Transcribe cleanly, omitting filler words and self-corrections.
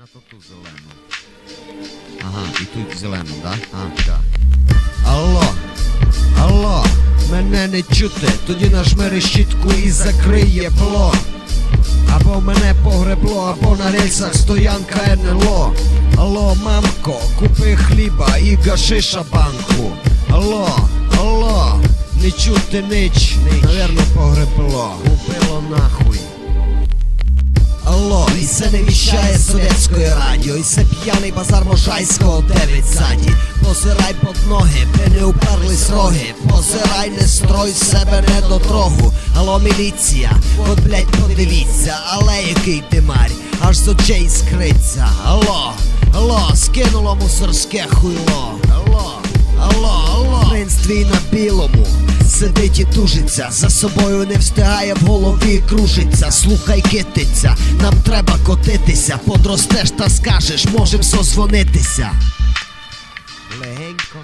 на ту зелену. Ага, і тут зелену, да? Так. Алло, алло, мене не чути, тоді нажми решітку і закрий єбло. Або мене погребло, або на рельсах стоянка НЛО. Алло, мамко, купи хліба і гашиша банку. Алло, алло, не чути нич, наверно погребло, убило нахуй. Алло, і це не віщає совєтської радіо, і це п'яний базар Можайського 9 ззаді. Позирай під ноги, де не уперлись роги. Позирай, не строй себе недотрогу. Алло, міліція, от блять подивіться, але який димарь, аж з очей скриться. Алло, алло, скинуло мусорське хуйло. Алло, алло, алло. Принц твій на білому сидить і тужиться, за собою не встигає, в голові кружиться. Слухай, китиця, нам треба котитися, подростеш та скажеш, можем созвонитися. Легенько.